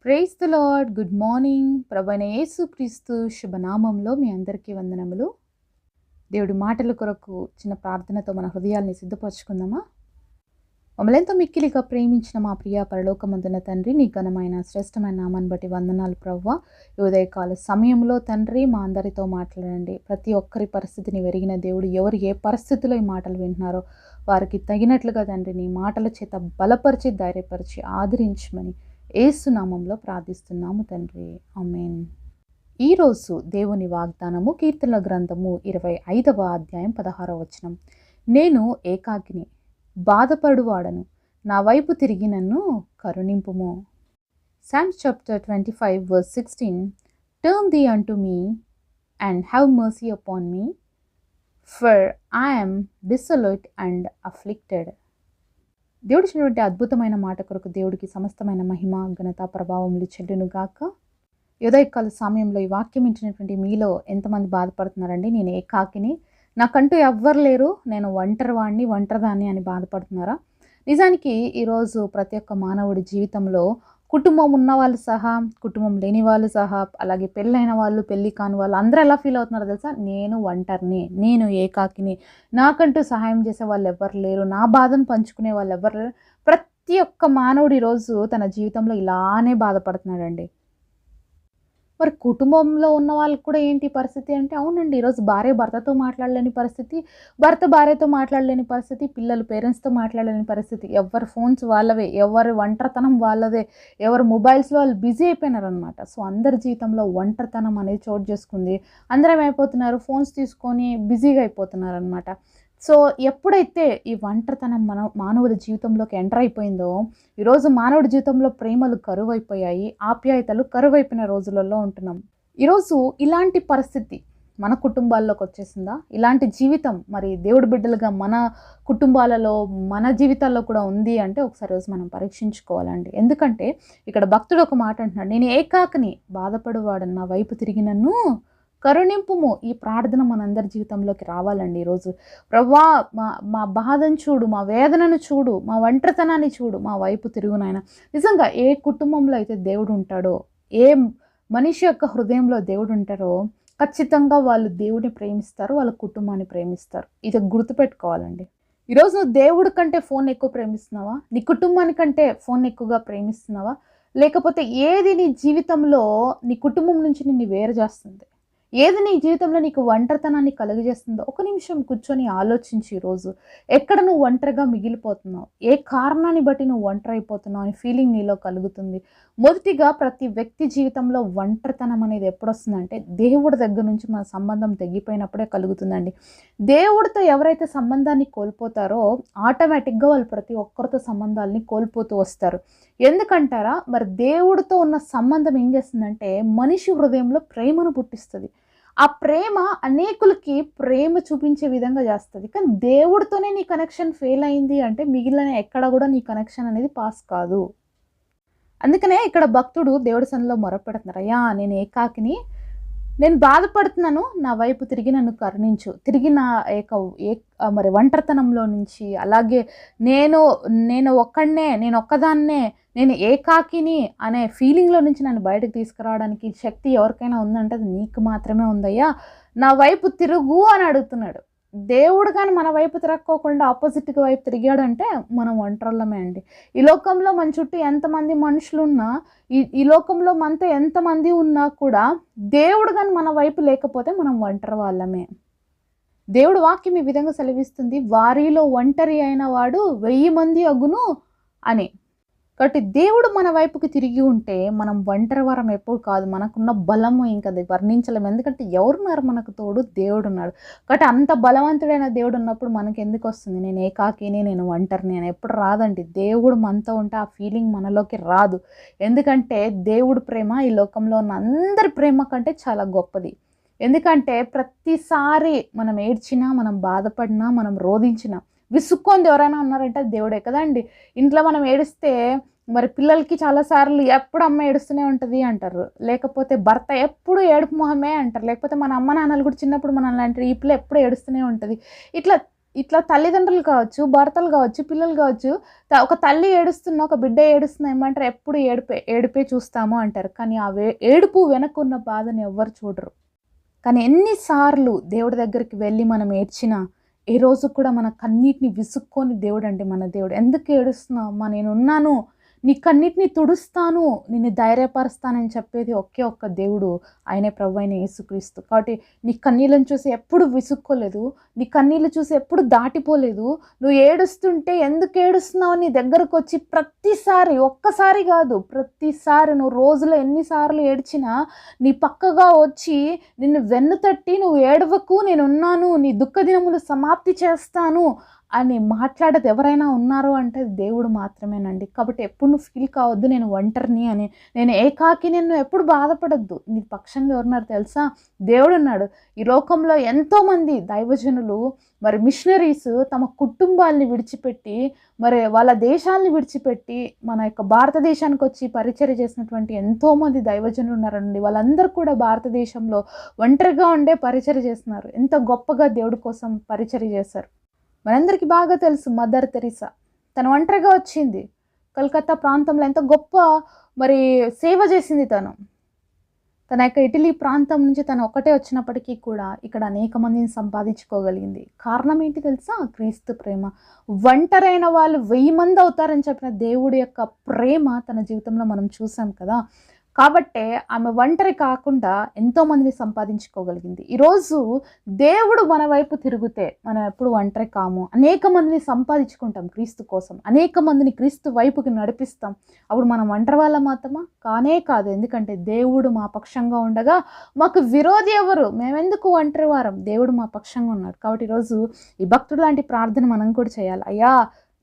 Praise the Lord. Good morning. ప్రభువైన యేసుక్రీస్తు శుభనామంలో మీ అందరికీ వందనములు. దేవుడి మాటల కొరకు చిన్న ప్రార్థనతో మన హృదయాల్ని సిద్ధపరచుకుందామా? మమ్మల్ని ఎంతో మిక్కిలిగా ప్రేమించిన మా ప్రియ పరలోకమందున తండ్రి, నీ ఘనమైన శ్రేష్టమైన నామాన్ని బట్టి వందనాలు ప్రభువా. ఈ ఉదయకాల సమయంలో తండ్రి మా అందరితో మాట్లాడండి. ప్రతి ఒక్కరి పరిస్థితిని వెరిగిన దేవుడు, ఎవరు ఏ పరిస్థితిలో ఈ మాటలు వింటున్నారో వారికి తగినట్లుగా తండ్రి నీ మాటల చేత బలపరిచి, ధైర్యపరిచి, ఆదరించమని యేసు నామంలో ప్రార్థిస్తున్నాము తండ్రి. ఆమేన్. ఈరోజు దేవుని వాగ్దానము కీర్తనల గ్రంథము 25వ అధ్యాయం 16వ వచనం. నేను ఏకాకిని, బాధపడువాడను, నా వైపు తిరిగి నన్ను కరుణింపుము. Psalms chapter 25 verse 16. Turn thee unto me and have mercy upon me, for I am desolate and afflicted. దేవుడు ఇచ్చినటువంటి అద్భుతమైన మాట కొరకు దేవుడికి సమస్తమైన మహిమ, ఘనత, ప్రభావములు చెల్లును గాక. ఉదయకాల సమయంలో ఈ వాక్యం ఇచ్చినటువంటి మీలో ఎంతమంది బాధపడుతున్నారండి? నేను ఏకాకిని, నాకంటూ ఎవ్వరు లేరు, నేను ఒంటరివాణ్ణి, ఒంటరిదాన్ని అని బాధపడుతున్నారా? నిజానికి ఈరోజు ప్రతి ఒక్క మానవుడి జీవితంలో కుటుంబం ఉన్న వాళ్ళు సహా, కుటుంబం లేని వాళ్ళు సహా, అలాగే పెళ్ళైన వాళ్ళు, పెళ్ళి కాని వాళ్ళు అందరూ ఎలా ఫీల్ అవుతున్నారో తెలుసా? నేను ఒంటరిని, నేను ఏకాకిని, నాకంటూ సహాయం చేసే వాళ్ళు ఎవ్వరు లేరు, నా బాధను పంచుకునే వాళ్ళు ఎవ్వరు లేరు. ప్రతి ఒక్క మానవుడు ఈరోజు తన జీవితంలో ఇలానే బాధపడుతున్నాడండి. మరి కుటుంబంలో ఉన్న వాళ్ళకి కూడా ఏంటి పరిస్థితి అంటే, అవునండి, ఈరోజు భార్య భర్తతో మాట్లాడలేని పరిస్థితి, భర్త భార్యతో మాట్లాడలేని పరిస్థితి, పిల్లలు పేరెంట్స్తో మాట్లాడలేని పరిస్థితి, ఎవరి ఫోన్స్ వాళ్ళవే, ఎవరి ఒంటరితనం వాళ్ళదే, ఎవరి మొబైల్స్లో వాళ్ళు బిజీ అయిపోయినారనమాట. సో అందరి జీవితంలో ఒంటరితనం అనేది చోటు చేసుకుంది. అందరం ఏమైపోతున్నారు, ఫోన్స్ తీసుకొని బిజీగా అయిపోతున్నారు అనమాట. సో ఎప్పుడైతే ఈ ఒంటరితనం మానవుల జీవితంలోకి ఎంటర్ అయిపోయిందో, ఈరోజు మానవుడి జీవితంలో ప్రేమలు కరువైపోయాయి, ఆప్యాయతలు కరువైపోయిన రోజులలో ఉంటున్నాం. ఈరోజు ఇలాంటి పరిస్థితి మన కుటుంబాల్లోకి వచ్చేసిందా? ఇలాంటి జీవితం మరి దేవుడి బిడ్డలుగా మన కుటుంబాలలో, మన జీవితాల్లో కూడా ఉంది అంటే ఒకసారి రోజు మనం పరీక్షించుకోవాలండి. ఎందుకంటే ఇక్కడ భక్తుడు ఒక మాట అంటున్నాడు, నేను ఏకాకిని, బాధపడువాడు, నా వైపు తిరిగి నన్ను కరుణింపుము. ఈ ప్రార్థన మనందరి జీవితంలోకి రావాలండి. ఈరోజు ప్రభువా, మా బాధను చూడు, మా వేదనను చూడు, మా ఒంటరితనాన్ని చూడు, మా వైపు తిరుగు నాయన. నిజంగా ఏ కుటుంబంలో అయితే దేవుడు ఉంటాడో, ఏ మనిషి యొక్క హృదయంలో దేవుడు ఉంటారో ఖచ్చితంగా వాళ్ళు దేవుడిని ప్రేమిస్తారు, వాళ్ళ కుటుంబాన్ని ప్రేమిస్తారు. ఇది గుర్తుపెట్టుకోవాలండి. ఈరోజు నువ్వు దేవుడి కంటే ఫోన్ ఎక్కువ ప్రేమిస్తున్నావా? నీ కుటుంబానికంటే ఫోన్ ఎక్కువగా ప్రేమిస్తున్నావా? లేకపోతే ఏది నీ జీవితంలో నీ కుటుంబం నుంచి నిన్ను వేరు చేస్తుంది? ఏది నీ జీవితంలో నీకు ఒంటరితనాన్ని కలుగజేస్తుందో ఒక నిమిషం కూర్చొని ఆలోచించి, ఈరోజు ఎక్కడ నువ్వు ఒంటరిగా మిగిలిపోతున్నావు, ఏ కారణాన్ని బట్టి నువ్వు ఒంటరి అయిపోతున్నావు అని ఫీలింగ్ నీలో కలుగుతుంది. మొదటిగా ప్రతి వ్యక్తి జీవితంలో ఒంటరితనం అనేది ఎప్పుడు వస్తుందంటే, దేవుడి దగ్గర నుంచి మన సంబంధం తెగిపోయినప్పుడే కలుగుతుందండి. దేవుడితో ఎవరైతే సంబంధాన్ని కోల్పోతారో ఆటోమేటిక్గా వాళ్ళు ప్రతి ఒక్కరితో సంబంధాలని కోల్పోతూ వస్తారు. ఎందుకంటారా? మరి దేవుడితో ఉన్న సంబంధం ఏం చేస్తుందంటే మనిషి హృదయంలో ప్రేమను పుట్టిస్తుంది. ఆ ప్రేమ అనేకులకి ప్రేమ చూపించే విధంగా చేస్తుంది. కానీ దేవుడితోనే నీ కనెక్షన్ ఫెయిల్ అయింది అంటే మిగిలిన ఎక్కడ కూడా నీ కనెక్షన్ అనేది పాస్ కాదు. అందుకనే ఇక్కడ భక్తుడు దేవుడి సన్నిధిలో మొరపెడుతున్నారు, అయ్యా నేను ఏకాకిని, నేను బాధపడుతున్నాను, నా వైపు తిరిగి నన్ను కరుణించు. తిరిగి నా మరి ఒంటరితనంలో నుంచి, అలాగే నేను ఒక్కదాన్నే, నేను ఏకాకిని అనే ఫీలింగ్లో నుంచి నన్ను బయటకు తీసుకురావడానికి శక్తి ఎవరికైనా ఉందంటే అది నీకు మాత్రమే ఉందయ్యా, నా వైపు తిరుగు అని అడుగుతున్నాడు. దేవుడు కానీ మన వైపు తిరక్కోకుండా ఆపోజిట్గా వైపు తిరిగాడంటే మనం ఒంటరిలమే అండి. ఈ లోకంలో మన చుట్టూ ఎంతమంది మనుషులు ఉన్నా, ఈ లోకంలో మనతో ఎంతమంది ఉన్నా కూడా దేవుడు కానీ మన వైపు లేకపోతే మనం ఒంటరి వాళ్ళమే. దేవుడు వాక్యం ఈ విధంగా సెలవిస్తుంది, వారిలో ఒంటరి అయిన వాడు 1000 మంది అగును అని. కాబట్టి దేవుడు మన వైపుకి తిరిగి ఉంటే మనం ఒంటరి వారం ఎప్పుడు కాదు. మనకున్న బలము ఇంకా అది వర్ణించలేము. ఎందుకంటే ఎవరున్నారు మనకు తోడు? దేవుడు ఉన్నాడు. కాబట్టి అంత బలవంతుడైన దేవుడు ఉన్నప్పుడు మనకి ఎందుకు వస్తుంది నేను ఏకాకిని, నేను ఒంటరిని అని? ఎప్పుడు రాదండి. దేవుడు మనతో ఉంటే ఆ ఫీలింగ్ మనలోకి రాదు. ఎందుకంటే దేవుడు ప్రేమ ఈ లోకంలో ఉన్న అందరి ప్రేమ కంటే చాలా గొప్పది. ఎందుకంటే ప్రతిసారి మనం ఏడ్చినా, మనం బాధపడినా, మనం రోధించినా, విసుక్కుంది ఎవరైనా ఉన్నారంటే దేవుడే కదండి. ఇంట్లో మనం ఏడిస్తే మరి పిల్లలకి చాలాసార్లు ఎప్పుడు అమ్మ ఏడుస్తూనే ఉంటుంది అంటారు, లేకపోతే భర్త ఎప్పుడు ఏడుపు మొహమే అంటారు, లేకపోతే మన అమ్మ నాన్నలు కూడా చిన్నప్పుడు మనల్ని అంటారు, ఈ పిల్ల ఎప్పుడు ఏడుస్తూనే ఉంటుంది. ఇట్లా ఇట్లా తల్లిదండ్రులు కావచ్చు, భర్తలు కావచ్చు, పిల్లలు కావచ్చు, ఒక తల్లి ఏడుస్తున్న, ఒక బిడ్డ ఏడుస్తున్న ఏమంటారు, ఎప్పుడు ఏడుపే చూస్తాము అంటారు. కానీ ఆ ఏడుపు వెనకున్న బాధని ఎవ్వరు చూడరు. కానీ ఎన్నిసార్లు దేవుడి దగ్గరికి వెళ్ళి మనం ఏడ్చినా, ఏ రోజు కూడా మన కన్నీటిని విసుక్కోని దేవుడండి మన దేవుడు. ఎందుకు ఏడుస్తున్నావు అమ్మా, నేనున్నాను, నీ కన్నీటిని తుడుస్తాను, నిన్ను ధైర్యపరుస్తానని చెప్పేది ఒకే ఒక్క దేవుడు, ఆయనే ప్రభువైన యేసుక్రీస్తు. కాబట్టి నీ కన్నీళ్ళను చూసి ఎప్పుడు విసుక్కోలేదు, నీ కన్నీళ్ళు చూసి ఎప్పుడు దాటిపోలేదు. నువ్వు ఏడుస్తుంటే ఎందుకు ఏడుస్తున్నావు నీ దగ్గరకు వచ్చి ప్రతిసారి, ఒక్కసారి కాదు, ప్రతిసారి నువ్వు రోజులో ఎన్నిసార్లు ఏడ్చినా నీ పక్కగా వచ్చి నిన్ను వెన్ను తట్టి, నువ్వు ఏడవకు, నేనున్నాను, నీ దుఃఖ దినములు సమాప్తి చేస్తాను అని మాట్లాడేది ఎవరైనా ఉన్నారు అంటే దేవుడు మాత్రమేనండి. కాబట్టి ఎప్పుడు నువ్వు ఫీల్ కావద్దు నేను ఒంటరిని అని, నేను ఏకాకి, నేను ఎప్పుడు బాధపడద్దు. నీ పక్షంగా ఎవరున్నారు తెలుసా, దేవుడు ఉన్నాడు. ఈ లోకంలో ఎంతోమంది దైవజనులు, మరి మిషనరీస్ తమ కుటుంబాలని విడిచిపెట్టి, మరి వాళ్ళ దేశాలని విడిచిపెట్టి మన యొక్క భారతదేశానికి వచ్చి పరిచర్య చేసినటువంటి ఎంతోమంది దైవజనులు ఉన్నారండి. వాళ్ళందరూ కూడా భారతదేశంలో ఒంటరిగా ఉండే పరిచర్య చేస్తున్నారు. ఎంత గొప్పగా దేవుడి కోసం పరిచర్య చేశారు. మనందరికీ బాగా తెలుసు మదర్ తెరీసా, తను ఒంటరిగా వచ్చింది. కలకత్తా ప్రాంతంలో ఎంత గొప్ప మరి సేవ చేసింది తన యొక్క ఇటలీ ప్రాంతం నుంచి తను ఒక్కటే వచ్చినప్పటికీ కూడా ఇక్కడ అనేక మందిని సంపాదించుకోగలిగింది. కారణం ఏంటి తెలుసా, క్రీస్తు ప్రేమ. ఒంటరైన వాళ్ళు 1000 మంది అవుతారని చెప్పిన దేవుడి యొక్క ప్రేమ తన జీవితంలో మనం చూసాం కదా. కాబట్టే ఆమె ఒంటరి కాకుండా ఎంతోమందిని సంపాదించుకోగలిగింది. ఈరోజు దేవుడు మన వైపు తిరిగితే మనం ఎప్పుడు ఒంటరి కాము. అనేక మందిని సంపాదించుకుంటాం క్రీస్తు కోసం, అనేక మందిని క్రీస్తు వైపుకి నడిపిస్తాం. అప్పుడు మనం ఒంటరి వాళ్ళ మాత్రమా? కానే కాదు. ఎందుకంటే దేవుడు మా పక్షంగా ఉండగా మాకు విరోధి ఎవరు? మేమెందుకు ఒంటరి వారం? దేవుడు మా పక్షంగా ఉన్నాడు. కాబట్టి ఈరోజు ఈ భక్తుడు లాంటి ప్రార్థన మనం కూడా చేయాలి. అయ్యా,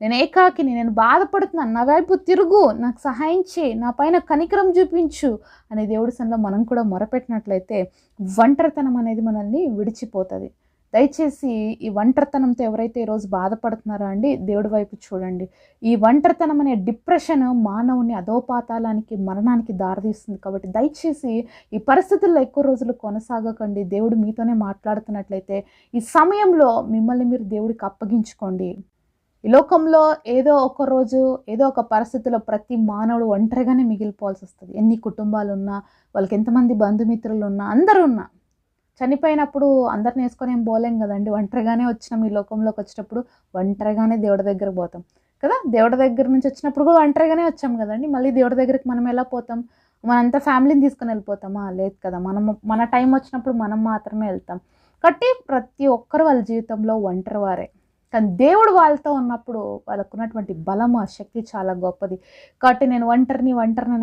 నేను ఏకాకిని, నేను బాధపడుతున్నాను, నా వైపు తిరుగు, నాకు సహాయం చేయి, నా పైన కనికరం చూపించు అనే దేవుడి సన్నిధిలో మనం కూడా మొరపెట్టినట్లయితే ఒంటరితనం అనేది మనల్ని విడిచిపోతుంది. దయచేసి ఈ ఒంటరితనంతో ఎవరైతే ఈరోజు బాధపడుతున్నారో అండి, దేవుడి వైపు చూడండి. ఈ ఒంటరితనం అనే డిప్రెషన్ మానవుని అధోపాతాలానికి, మరణానికి దారితీస్తుంది. కాబట్టి దయచేసి ఈ పరిస్థితుల్లో ఎక్కువ రోజులు కొనసాగకండి. దేవుడు మీతోనే మాట్లాడుతున్నట్లయితే ఈ సమయంలో మిమ్మల్ని మీరు దేవుడికి అప్పగించుకోండి. ఈ లోకంలో ఏదో ఒక రోజు, ఏదో ఒక పరిస్థితిలో ప్రతి మానవుడు ఒంటరిగానే మిగిలిపోవాల్సి వస్తుంది. ఎన్ని కుటుంబాలు ఉన్నా, వాళ్ళకి ఎంతమంది బంధుమిత్రులు ఉన్నా, అందరూ ఉన్నా, చనిపోయినప్పుడు అందరిని వేసుకొని ఏం పోలేం కదండి. ఒంటరిగానే వచ్చినాం ఈ లోకంలోకి వచ్చేటప్పుడు, ఒంటరిగానే దేవుడి దగ్గర పోతాం కదా. దేవుడి దగ్గర నుంచి వచ్చినప్పుడు కూడా ఒంటరిగానే వచ్చాం కదండి. మళ్ళీ దేవుడి దగ్గరికి మనం ఎలా పోతాం? మనంతా ఫ్యామిలీని తీసుకొని వెళ్ళిపోతామా? లేదు కదా. మన టైం వచ్చినప్పుడు మనం మాత్రమే వెళ్తాం. కాబట్టి ప్రతి ఒక్కరు వాళ్ళ జీవితంలో ఒంటరి వారే. కానీ దేవుడు వాళ్ళతో ఉన్నప్పుడు వాళ్ళకు ఉన్నటువంటి బలము, ఆ శక్తి చాలా గొప్పది. కాబట్టి నేను ఒంటరిని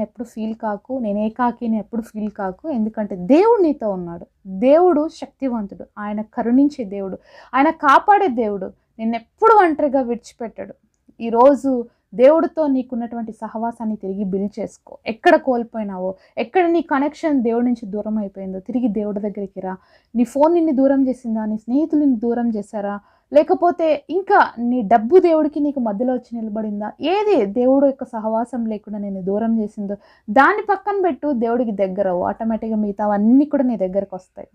ఎప్పుడు ఫీల్ కాకు, నేను ఏకాకిని ఎప్పుడు ఫీల్ కాకు. ఎందుకంటే దేవుడు నీతో ఉన్నాడు. దేవుడు శక్తివంతుడు, ఆయన కరుణించే దేవుడు, ఆయన కాపాడే దేవుడు. నిన్నెప్పుడు ఒంటరిగా విడిచిపెట్టాడు. ఈరోజు దేవుడితో నీకున్నటువంటి సహవాసాన్ని తిరిగి బిల్డ్ చేసుకో. ఎక్కడ కోల్పోయినావో, ఎక్కడ నీ కనెక్షన్ దేవుడి నుంచి దూరం అయిపోయిందో తిరిగి దేవుడి దగ్గరికి రా. నీ ఫోన్ నిన్ను దూరం చేసిందా? నీ స్నేహితులు నిన్ను దూరం చేశారా? లేకపోతే ఇంకా నీ డబ్బు దేవుడికి నీకు మధ్యలో వచ్చి నిలబడిందా? ఏది దేవుడు యొక్క సహవాసం లేకుండా నేను దూరం చేసిందో దాన్ని పక్కన పెట్టు, దేవుడికి దగ్గర ఆటోమేటిక్గా మిగతావన్నీ కూడా నీ దగ్గరకు వస్తాయి.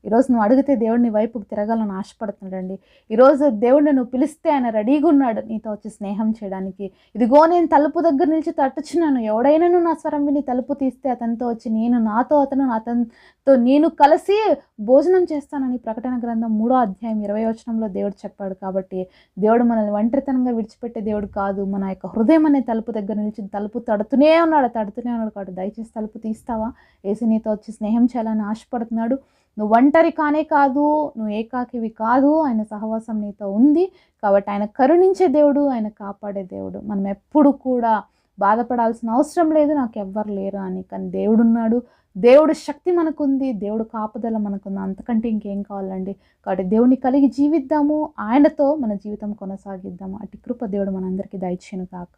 ఈరోజు నువ్వు అడిగితే దేవుడు నీ వైపుకి తిరగాలని ఆశపడుతున్నాడండి. ఈరోజు దేవుడిని నువ్వు పిలిస్తే ఆయన రెడీగా ఉన్నాడు నీతో వచ్చి స్నేహం చేయడానికి. ఇదిగో నేను తలుపు దగ్గర నిలిచి తట్టుచున్నాను, ఎవడైనా నా స్వరం విని తలుపు తీస్తే అతనితో వచ్చి నేను నాతో, అతనితో నేను కలిసి భోజనం చేస్తానని ప్రకటన గ్రంథం 3వ అధ్యాయం 20వ వచనంలో దేవుడు చెప్పాడు. కాబట్టి దేవుడు మనల్ని ఒంటరితనంగా విడిచిపెట్టే దేవుడు కాదు. మన యొక్క హృదయం అనే తలుపు దగ్గర నిలిచి తలుపు తడుతూనే ఉన్నాడు. కాబట్టి దయచేసి తలుపు తీస్తావా? యేసు నీతో వచ్చి స్నేహం చేయాలని ఆశపడుతున్నాడు. నువ్వు ఒంటరి కానే కాదు, నువ్వు ఏకాకివి కాదు, ఆయన సహవాసం నీతో ఉంది. కాబట్టి ఆయన కరుణించే దేవుడు, ఆయన కాపాడే దేవుడు. మనం ఎప్పుడు కూడా బాధపడాల్సిన అవసరం లేదు, నాకు ఎవ్వరు లేరు అని. కానీ దేవుడు ఉన్నాడు, దేవుడు శక్తి మనకుంది, దేవుడు కాపుదల మనకుంది. అంతకంటే ఇంకేం కావాలండి? కాబట్టి దేవుని కలిగి జీవిద్దాము, ఆయనతో మన జీవితం కొనసాగిద్దాము. అటు కృప దేవుడు మనందరికీ దయచేయును కాక.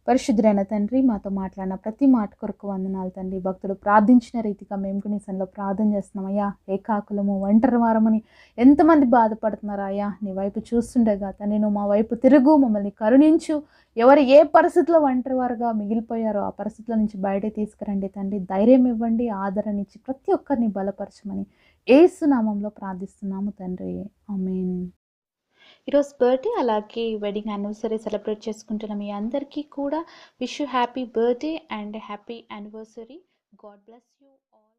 పరిశుద్ధుడైన తండ్రి, మాతో మాట్లాడిన ప్రతి మాట కొరకు వందనాలు తండ్రి. భక్తులు ప్రార్థించిన రీతిగా మేము కూడా నీ సన్నిధిలో ప్రార్థన చేస్తున్నాం అయ్యా. ఏకాకులము, ఒంటరి వారమని ఎంతమంది బాధపడుతున్నారా అయ్యా? నీ వైపు చూస్తుండగా తండ్రి, నువ్వు మా వైపు తిరుగు, మమ్మల్ని కరుణించు. ఎవరు ఏ పరిస్థితిలో ఒంటరి వారుగా మిగిలిపోయారో ఆ పరిస్థితుల నుంచి బయట తీసుకురండి తండ్రి. ధైర్యం ఇవ్వండి, ఆదరణ ఇచ్చి ప్రతి ఒక్కరిని బలపరచమని యేసు నామంలో ప్రార్థిస్తున్నాము తండ్రి. ఆమేన్. ఈరోజు బర్త్‌డే అలాగే వెడ్డింగ్ యానివర్సరీ సెలబ్రేట్ చేసుకుంటున్న మీ అందరికీ కూడా wish you happy birthday and happy anniversary. God bless you all.